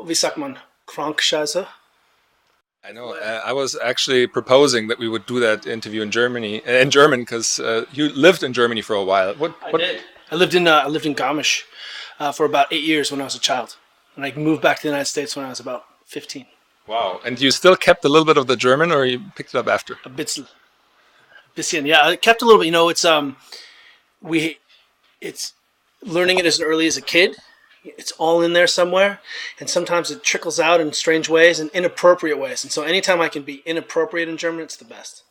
wie sagt man, Krankscheiße? I know. I was actually proposing that we would do that interview in German, because you lived in Germany for a while. What? I did. I lived in Garmisch for about 8 years when I was a child, and I moved back to the United States when I was about 15. Wow. And you still kept a little bit of the German, or you picked it up after? A bisschen, yeah. I kept a little bit. You know, it's learning it as early as a kid. It's all in there somewhere, and sometimes it trickles out in strange ways and inappropriate ways. And so anytime I can be inappropriate in German, it's the best.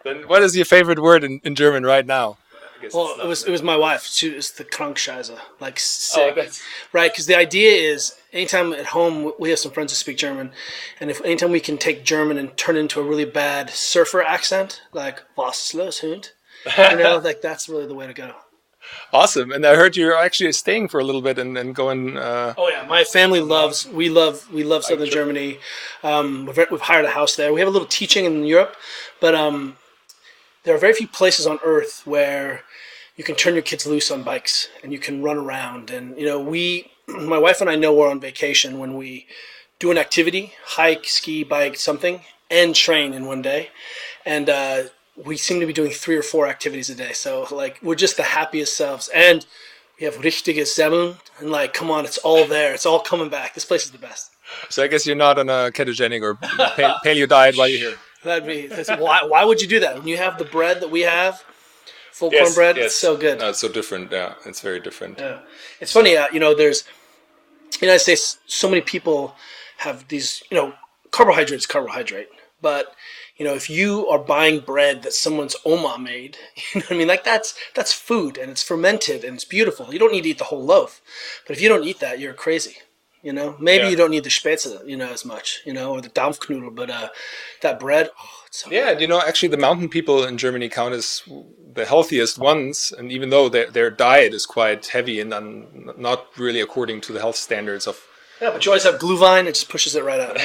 Then what is your favorite word in German right now? Well, it was my wife. She was the Krankscheiße, like sick, right? Because the idea is, anytime at home we have some friends who speak German, and anytime we can take German and turn it into a really bad surfer accent, like "Was ist los, Hund?" You know, like that's really the way to go. Awesome. And I heard you're actually staying for a little bit and going. Oh yeah, my family we love Southern Germany. We've hired a house there. We have a little teaching in Europe, but there are very few places on earth where you can turn your kids loose on bikes and you can run around. And you know, my wife and I know we're on vacation when we do an activity, hike, ski, bike, something, and train in one day. And we seem to be doing 3 or 4 activities a day. So like, we're just the happiest selves. And we have richtige Semmeln, and like, come on, it's all there. It's all coming back. This place is the best. So I guess you're not on a ketogenic or paleo diet while you're here. Why would you do that? When you have the bread that we have, full corn bread, it's so good. No, it's so different. Yeah, it's very different. Yeah. It's funny, you know, there's, in the United States, so many people have these, you know, carbohydrate. But, you know, if you are buying bread that someone's oma made, you know what I mean? Like that's food, and it's fermented and it's beautiful. You don't need to eat the whole loaf. But if you don't eat that, you're crazy. You know, maybe you don't need the Spätzle, you know, as much, you know, or the Dampfknödel, but that bread, it's so good. You know, actually the mountain people in Germany count as the healthiest ones, and even though their diet is quite heavy and not really according to the health standards of. Yeah, but you always have Glühwein, it just pushes it right out.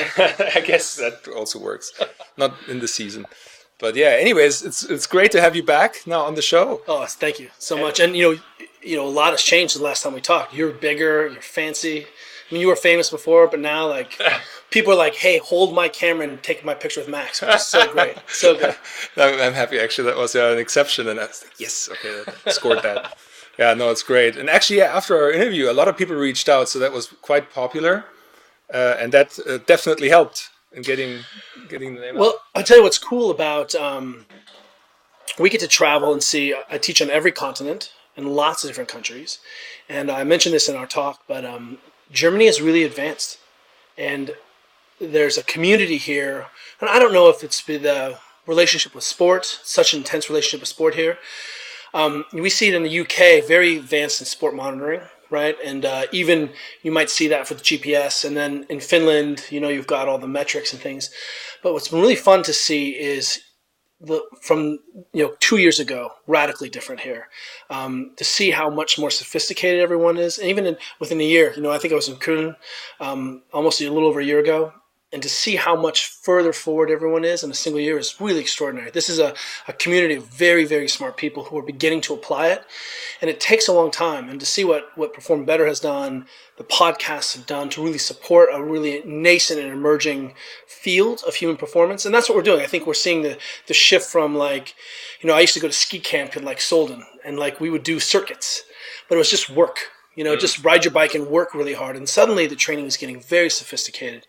I guess that also works. Not in the season. But yeah, anyways, it's great to have you back now on the show. Oh, thank you so much. And you know, a lot has changed the last time we talked. You're bigger, you're fancy. I mean, you were famous before, but now like people are like, "Hey, hold my camera and take my picture with Max," which is so great, so good. I'm happy. Actually, that was an exception, and I was like, "Yes, okay, scored that." Yeah, no, it's great. And actually, after our interview, a lot of people reached out, so that was quite popular, and that definitely helped in getting the name out. Well, I'll tell you what's cool about we get to travel and see. I teach on every continent in lots of different countries, and I mentioned this in our talk, but Germany is really advanced, and there's a community here, and I don't know if it's the relationship with sport, such an intense relationship with sport here. We see it in the UK, very advanced in sport monitoring, right? And even you might see that for the GPS. And then in Finland, you know, you've got all the metrics and things. But what's been really fun to see is from 2 years ago, radically different here. To see how much more sophisticated everyone is, and even within a year, you know, I think I was in Köln almost a little over a year ago. And to see how much further forward everyone is in a single year is really extraordinary. This is a community of very, very smart people who are beginning to apply it. And it takes a long time. And to see what Perform Better has done, the podcasts have done to really support a really nascent and emerging field of human performance. And that's what we're doing. I think we're seeing the shift from like, you know, I used to go to ski camp in like Solden. And like we would do circuits. But it was just work. You know, just ride your bike and work really hard. And suddenly the training is getting very sophisticated.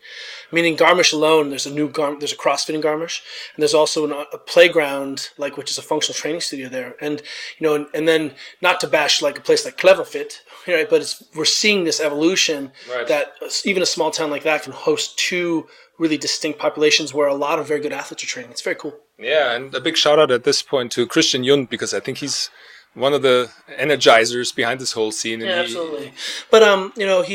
I mean, in Garmisch alone, there's a CrossFit in Garmisch. And there's also a playground, like, which is a functional training studio there. And, you know, and then not to bash like a place like Cleverfit, right? But we're seeing this evolution that even a small town like that can host 2 really distinct populations where a lot of very good athletes are training. It's very cool. Yeah. And a big shout out at this point to Christian Jund, because I think he's one of the energizers behind this whole scene. And absolutely. But, you know, he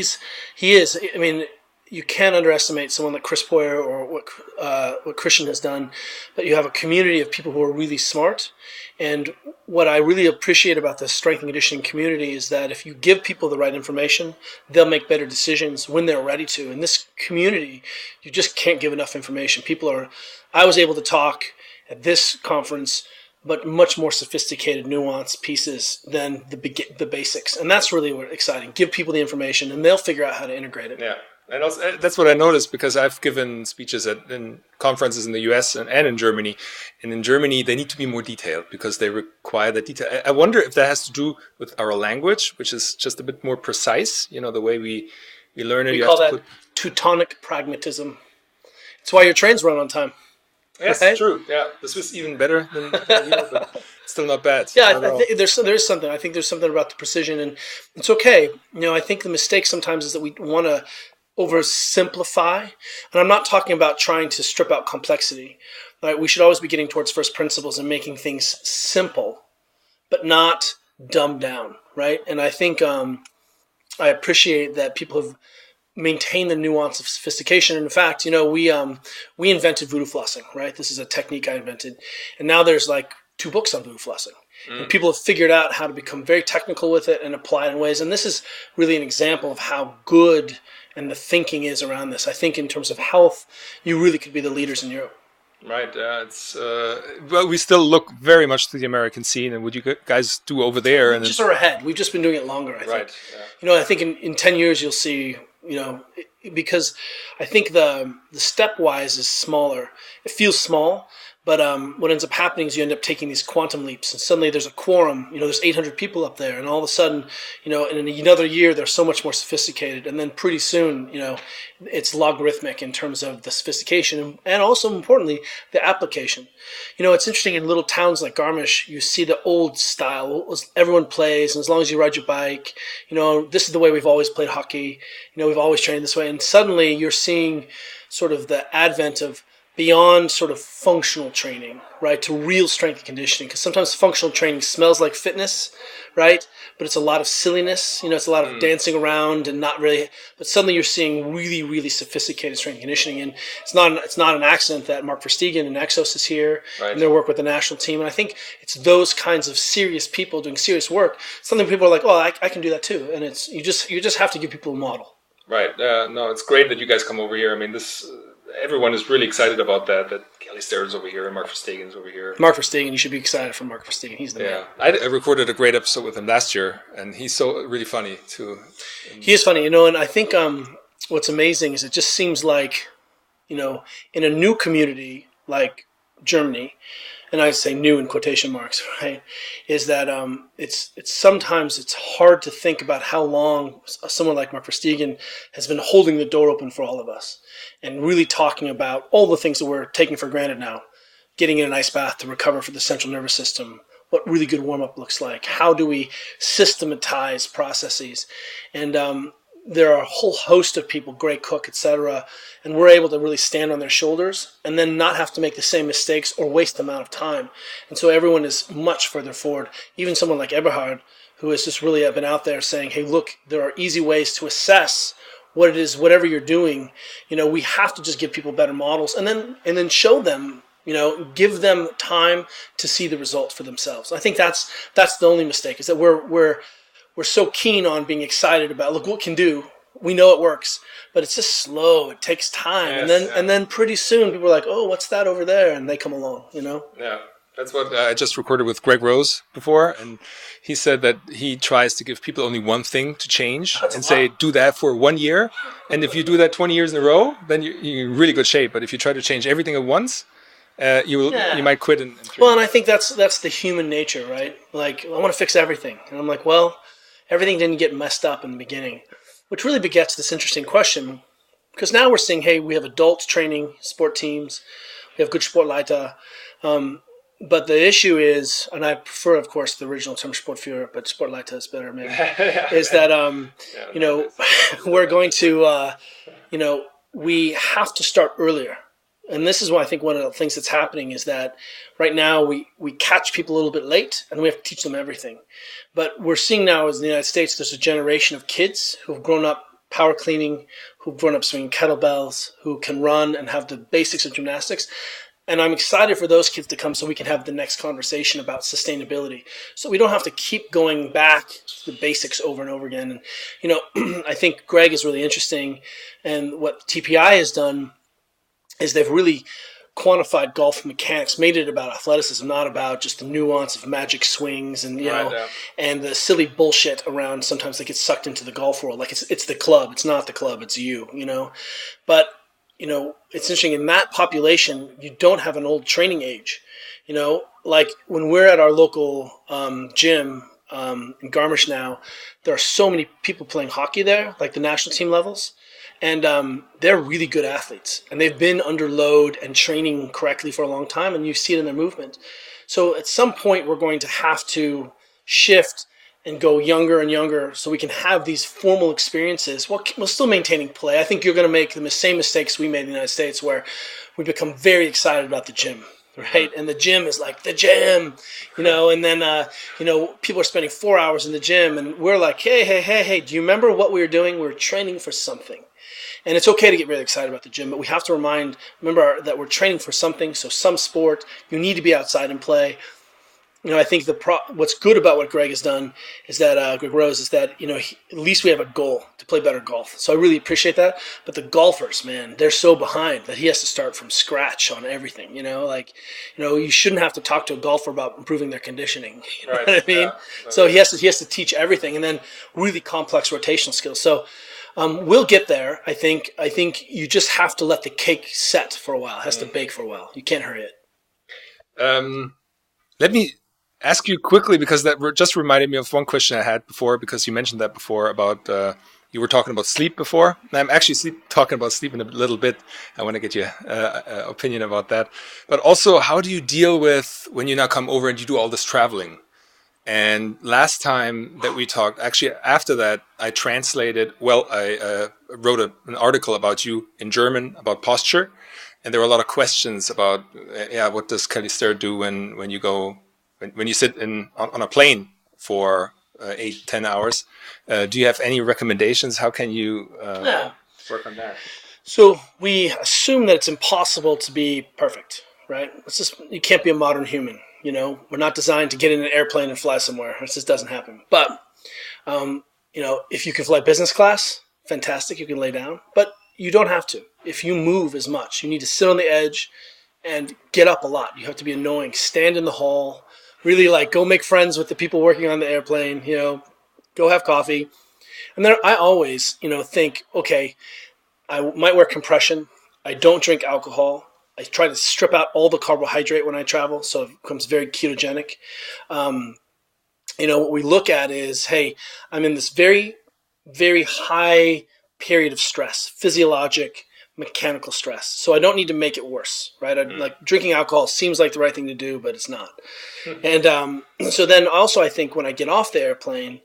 is, I mean, you can't underestimate someone like Chris Poyer or what Christian has done, but you have a community of people who are really smart. And what I really appreciate about the strength and conditioning community is that if you give people the right information, they'll make better decisions when they're ready to. In this community, you just can't give enough information. I was able to talk at this conference but much more sophisticated, nuanced pieces than the basics. And that's really what exciting. Give people the information, and they'll figure out how to integrate it. Yeah. And also, that's what I noticed because I've given speeches in conferences in the US and in Germany. And in Germany, they need to be more detailed because they require the detail. I wonder if that has to do with our language, which is just a bit more precise. The way we learn it. We call that Teutonic pragmatism. It's why your trains run on time. Yes, right? True. Yeah, this was even better than here, but still not bad. Yeah, I think there's something. I think there's something about the precision, and it's okay. I think the mistake sometimes is that we want to oversimplify, and I'm not talking about trying to strip out complexity. Right? We should always be getting towards first principles and making things simple, but not dumbed down. Right? And I think I appreciate that people have maintain the nuance of sophistication. And in fact, we invented voodoo flossing, right? This is a technique I invented. And now there's like 2 books on voodoo flossing. And people have figured out how to become very technical with it and apply it in ways. And this is really an example of how good and the thinking is around this. I think in terms of health, you really could be the leaders in Europe. Right. Well, we still look very much to the American scene and what you guys do over there. And just are ahead. We've just been doing it longer, I think. Right. Yeah. I think in 10 years you'll see, because I think the stepwise is smaller. It feels small, but what ends up happening is you end up taking these quantum leaps, and suddenly there's a quorum. There's 800 people up there, and all of a sudden, in another year they're so much more sophisticated, and then pretty soon, it's logarithmic in terms of the sophistication, and also importantly, the application. It's interesting in little towns like Garmisch, you see the old style. Everyone plays, and as long as you ride your bike, this is the way we've always played hockey. We've always trained this way, and suddenly you're seeing sort of the advent of beyond sort of functional training, right, to real strength and conditioning. Because sometimes functional training smells like fitness, right? But it's a lot of silliness. It's a lot of dancing around and not really. But suddenly you're seeing really, really sophisticated strength and conditioning. And it's not an accident that Mark Verstegen and Exos is here and their work with the national team. And I think it's those kinds of serious people doing serious work. Something people are like, oh, I can do that too. And it's you just have to give people a model. Right. No, it's great that you guys come over here. I mean, everyone is really excited about that Kelly Starrett's over here and Mark Verstegen's over here. Mark Verstegen, you should be excited for Mark Verstegen. He's the man. I recorded a great episode with him last year, and he's so really funny too. He is funny, and I think what's amazing is it just seems like, in a new community like Germany, and I say new in quotation marks, right, is that it's sometimes it's hard to think about how long someone like Mark Verstegen has been holding the door open for all of us and really talking about all the things that we're taking for granted now, getting in an ice bath to recover for the central nervous system, what really good warm-up looks like, how do we systematize processes, and there are a whole host of people, Gray Cook, etc., and we're able to really stand on their shoulders and then not have to make the same mistakes or waste the amount of time. And so everyone is much further forward. Even someone like Eberhard, who has just really been out there saying, hey, look, there are easy ways to assess what it is, whatever you're doing. We have to just give people better models and then show them, give them time to see the results for themselves. I think that's the only mistake, is that we're so keen on being excited about, look what we can do. We know it works, but it's just slow. It takes time. Yes, and then pretty soon people are like, oh, what's that over there? And they come along, Yeah, that's what I just recorded with Greg Rose before. And he said that he tries to give people only one thing to change and say, do that for 1 year. And if you do that 20 years in a row, then you're in really good shape. But if you try to change everything at once, you might quit in 3 months. Well, and I think that's the human nature, right? Like, I want to fix everything. And I'm like, well, everything didn't get messed up in the beginning, which really begets this interesting question. Because now we're seeing, hey, we have adult training, sport teams, we have good Sportleiter. But the issue is, and I prefer, of course, the original term Sportführer, but Sportleiter is better, maybe, is that, we're going to, we have to start earlier. And this is why I think one of the things that's happening is that right now we catch people a little bit late and we have to teach them everything. But we're seeing now, as in the United States, there's a generation of kids who have grown up power cleaning, who've grown up swinging kettlebells, who can run and have the basics of gymnastics. And I'm excited for those kids to come so we can have the next conversation about sustainability. So we don't have to keep going back to the basics over and over again. And, I think Greg is really interesting. And what TPI has done is they've really quantified golf mechanics, made it about athleticism, not about just the nuance of magic swings and and the silly bullshit around. Sometimes they get sucked into the golf world, like it's the club. It's not the club. It's you. But it's interesting in that population. You don't have an old training age. Like when we're at our local gym in Garmisch now, there are so many people playing hockey there, like the national team levels. And they're really good athletes, and they've been under load and training correctly for a long time, and you see it in their movement. So at some point, we're going to have to shift and go younger and younger so we can have these formal experiences while still maintaining play. I think you're going to make the same mistakes we made in the United States, where we become very excited about the gym. Right, and the gym is like the gym, and then people are spending 4 hours in the gym, and we're like, hey, do you remember what we were doing? We were training for something. And it's okay to get really excited about the gym, but we have to remember that we're training for something. So some sport, you need to be outside and play. I think what's good about what Greg has done is that Greg Rose is that at least we have a goal to play better golf. So I really appreciate that. But the golfers, man, they're so behind that he has to start from scratch on everything. You shouldn't have to talk to a golfer about improving their conditioning. You know what I mean? Yeah. So he has to teach everything, and then really complex rotational skills. So we'll get there. I think you just have to let the cake set for a while. It has to bake for a while. You can't hurry it. Let me ask you quickly, because that just reminded me of one question I had before, because you mentioned that before about you were talking about sleep before. And I'm actually talking about sleep in a little bit. I want to get your opinion about that. But also, how do you deal with when you now come over and you do all this traveling? And last time that we talked, actually after that, I wrote an article about you in German about posture. And there were a lot of questions about, what does Kelly Starrett do when you go, when you sit on a plane for 8-10 hours? Do you have any recommendations? How can you work on that? So we assume that it's impossible to be perfect, right? You can't be a modern human. We're not designed to get in an airplane and fly somewhere. It just doesn't happen. But, if you can fly business class, fantastic, you can lay down. But you don't have to. If you move as much, you need to sit on the edge and get up a lot. You have to be annoying. Stand in the hall. Really go make friends with the people working on the airplane. Go have coffee. And then I always, think, okay, I might wear compression. I don't drink alcohol. I try to strip out all the carbohydrate when I travel, so it becomes very ketogenic. What we look at is, hey, I'm in this very, very high period of stress, physiologic, mechanical stress. So I don't need to make it worse, right? Like drinking alcohol seems like the right thing to do, but it's not. And so then also I think when I get off the airplane,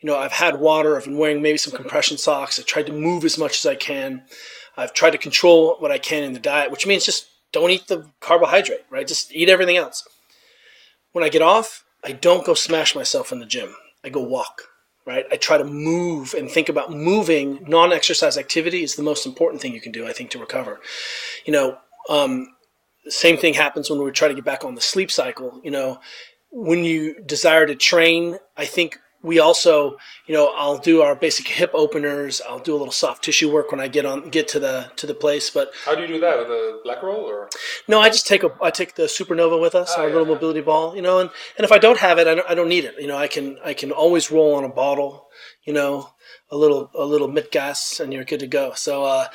I've had water, I've been wearing maybe some compression socks. I tried to move as much as I can. I've tried to control what I can in the diet, which means just don't eat the carbohydrate, right? Just eat everything else. When I get off, I don't go smash myself in the gym. I go walk, right? I try to move and think about moving. Non-exercise activity is the most important thing you can do, I think, to recover. The same thing happens when we try to get back on the sleep cycle. When you desire to train, I think we also, I'll do our basic hip openers. I'll do a little soft tissue work when I get to the place. But how do you do that, with a black roll or? No, I just take the Supernova with us, our little mobility ball. And if I don't have it, I don't need it. I can always roll on a bottle. A little mid-gas, and you're good to go. So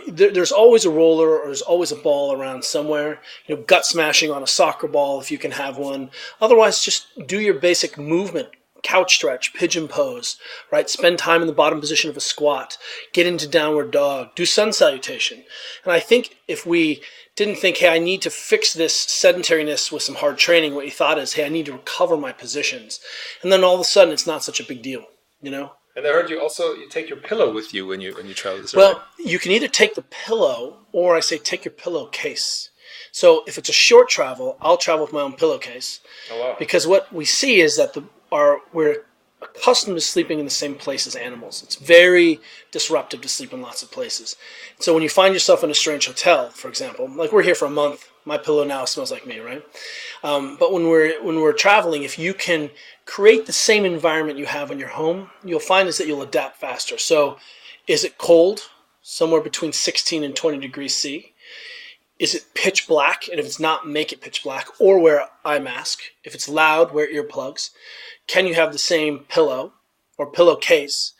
there's always a roller, or there's always a ball around somewhere. Gut smashing on a soccer ball if you can have one. Otherwise, just do your basic movement. Couch stretch, pigeon pose, right? Spend time in the bottom position of a squat, get into downward dog, do sun salutation. And I think if we didn't think, hey, I need to fix this sedentariness with some hard training, what you thought is, hey, I need to recover my positions. And then all of a sudden, it's not such a big deal, And I heard you take your pillow with you when you travel. Well, you can either take the pillow, or I say take your pillowcase. So if it's a short travel, I'll travel with my own pillowcase. Oh, wow. Because what we see is that we're accustomed to sleeping in the same place as animals. It's very disruptive to sleep in lots of places. So when you find yourself in a strange hotel, for example, like we're here for a month, my pillow now smells like me, right? But when we're traveling, if you can create the same environment you have in your home, you'll find is that you'll adapt faster. So is it cold? Somewhere between 16 and 20 degrees C. is it pitch black? And if it's not, make it pitch black, or wear eye mask. If it's loud, wear earplugs. Can you have the same pillow or pillowcase?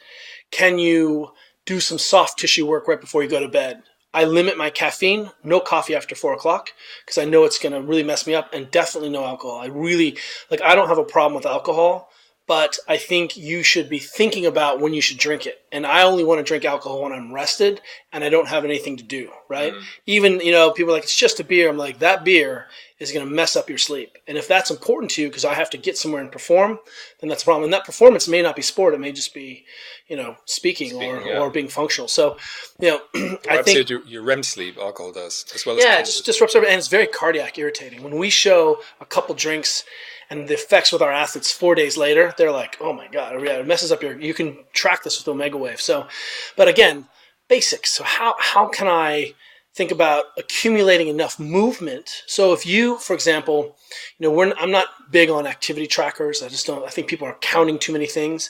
Can you do some soft tissue work right before you go to bed? I limit my caffeine, no coffee after 4 o'clock, because I know it's going to really mess me up, and definitely no alcohol. I don't have a problem with alcohol, but I think you should be thinking about when you should drink it. And I only want to drink alcohol when I'm rested and I don't have anything to do, right? Even, people are like, it's just a beer. I'm like, that beer is going to mess up your sleep. And if that's important to you because I have to get somewhere and perform, then that's a problem. And that performance may not be sport. It may just be, speaking or being functional. So, I think your REM sleep, alcohol does, as well as it just disrupts everything. And it's very cardiac irritating. When we show a couple drinks and the effects with our athletes 4 days later, they're like, oh my God, it messes up you can track this with Omega Wave. So, but again, basics. So how can I think about accumulating enough movement? So if you, for example, I'm not big on activity trackers. I think people are counting too many things,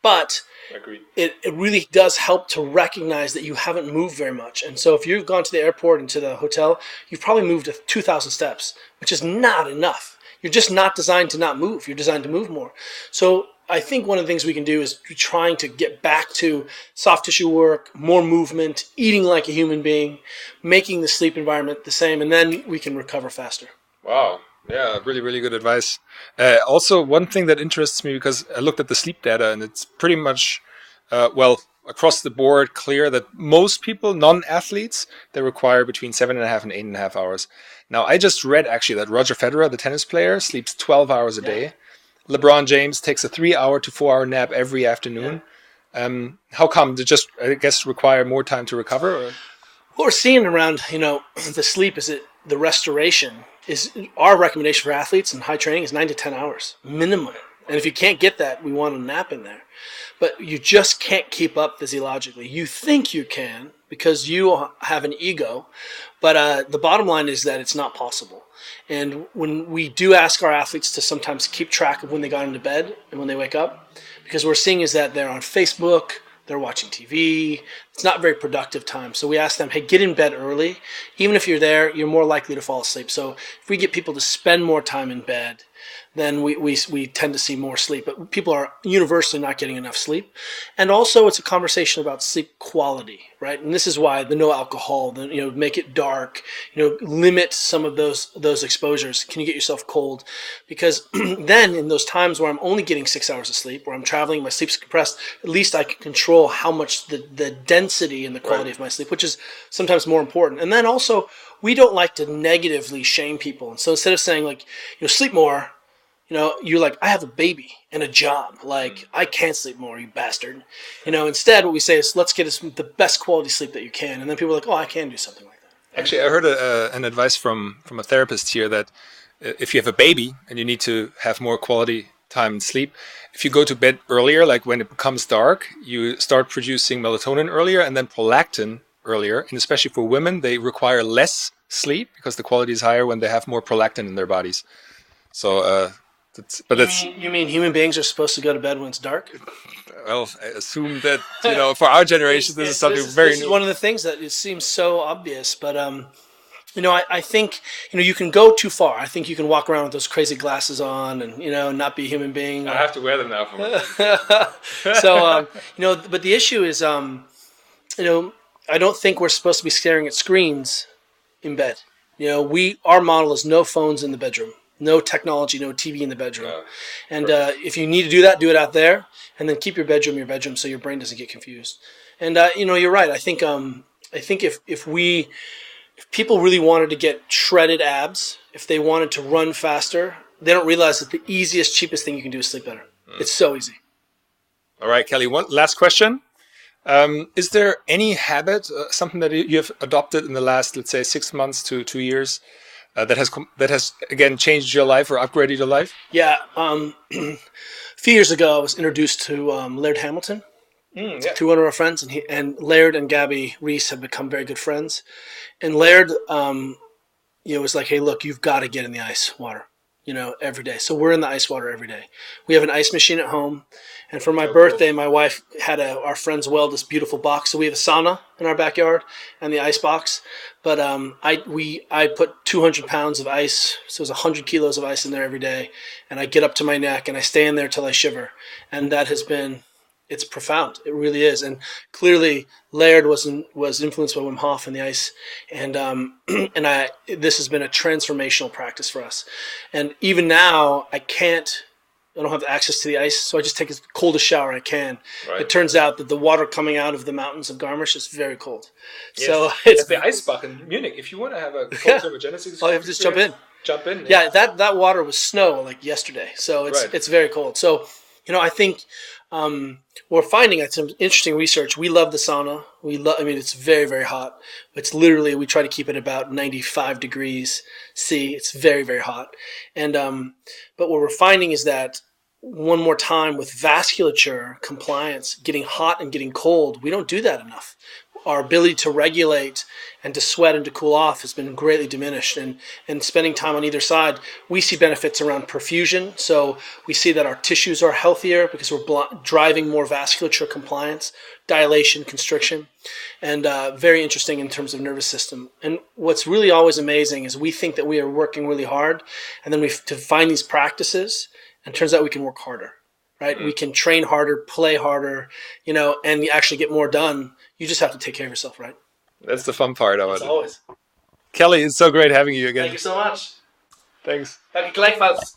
but agreed. It really does help to recognize that you haven't moved very much. And so if you've gone to the airport and to the hotel, you've probably moved 2,000 steps, which is not enough. You're just not designed to not move. You're designed to move more. So I think one of the things we can do is trying to get back to soft tissue work, more movement, eating like a human being, making the sleep environment the same, and then we can recover faster. Wow. Yeah, really, really good advice. Also, one thing that interests me, because I looked at the sleep data, and it's pretty much, across the board clear that most people, non-athletes, they require between 7.5 and 8.5 hours. Now, I just read actually that Roger Federer, the tennis player, sleeps 12 hours a day. LeBron James takes a 3-hour to 4-hour nap every afternoon. How come? They just, I guess, require more time to recover? Or? What we're seeing around, the sleep is that the restoration is our recommendation for athletes in high training is 9 to 10 hours minimum. And if you can't get that, we want a nap in there. But you just can't keep up physiologically. You think you can because you have an ego, but the bottom line is that it's not possible. And when we do ask our athletes to sometimes keep track of when they got into bed and when they wake up, because what we're seeing is that they're on Facebook, they're watching TV. It's not very productive time. So we ask them, hey, get in bed early. Even if you're there, you're more likely to fall asleep. So if we get people to spend more time in bed, then we tend to see more sleep. But people are universally not getting enough sleep. And also it's a conversation about sleep quality, right? And this is why the no alcohol, make it dark, limit some of those exposures. Can you get yourself cold? Because then in those times where I'm only getting 6 hours of sleep, where I'm traveling, my sleep's compressed, at least I can control how much the density and the quality of my sleep, which is sometimes more important. And then also, we don't like to negatively shame people. And so instead of saying sleep more, you're like, I have a baby and a job. Like, I can't sleep more, you bastard. Instead, what we say is, let's get us the best quality sleep that you can. And then people are like, oh, I can do something like that. Actually, I heard an advice from a therapist here that if you have a baby and you need to have more quality time and sleep, if you go to bed earlier, like when it becomes dark, you start producing melatonin earlier and then prolactin earlier. And especially for women, they require less sleep because the quality is higher when they have more prolactin in their bodies. So, you mean human beings are supposed to go to bed when it's dark? Well, I assume that, for our generation, this is something very new. This is one of the things that it seems so obvious, but, I think, you can go too far. I think you can walk around with those crazy glasses on and, not be a human being. I have to wear them now. So, but the issue is, I don't think we're supposed to be staring at screens in bed. Our model is no phones in the bedroom. No technology, no TV in the bedroom. Yeah. And if you need to do that, do it out there, and then keep your bedroom so your brain doesn't get confused. And you're right. I think if people really wanted to get shredded abs, if they wanted to run faster, they don't realize that the easiest, cheapest thing you can do is sleep better. It's so easy. All right, Kelly. One last question. Is there any habit, something that you have adopted in the last, let's say, 6 months to 2 years? That has again changed your life or upgraded your life? Yeah, a few years ago I was introduced to Laird Hamilton through one of our friends, and Laird and Gabby Reese have become very good friends. And Laird, was like, "Hey, look, you've got to get in the ice water. every day. So we're in the ice water every day. We have an ice machine at home. And for my birthday, my wife had our friends weld this beautiful box. So we have a sauna in our backyard and the ice box. But I put 200 pounds of ice, so it was 100 kilos of ice in there every day. And I get up to my neck and I stay in there till I shiver. And that has been, it's profound. It really is. And clearly Laird was influenced by Wim Hof and the ice. And this has been a transformational practice for us. And even now, I don't have access to the ice, so I just take as cold a shower I can. Right. It turns out that the water coming out of the mountains of Garmisch is very cold. Yes. So it's the ice buck in Munich. If you want to have a cold thermogenesis, you have to just jump in. Jump in. Yeah, that water was snow like yesterday, so it's very cold. So I think we're finding some interesting research. We love the sauna. It's very, very hot. It's literally, we try to keep it about 95 degrees C. It's very, very hot. And but what we're finding is that one more time with vasculature compliance, getting hot and getting cold, we don't do that enough. Our ability to regulate and to sweat and to cool off has been greatly diminished. And spending time on either side, we see benefits around perfusion. So we see that our tissues are healthier because we're driving more vasculature compliance, dilation, constriction, and very interesting in terms of nervous system. And what's really always amazing is we think that we are working really hard, and then to find these practices, and it turns out we can work harder. Right? Mm-hmm. We can train harder, play harder, and you actually get more done. You just have to take care of yourself, right? That's the fun part of it. Always. Kelly, it's so great having you again. Thank you so much. Thanks. Danke gleichfalls.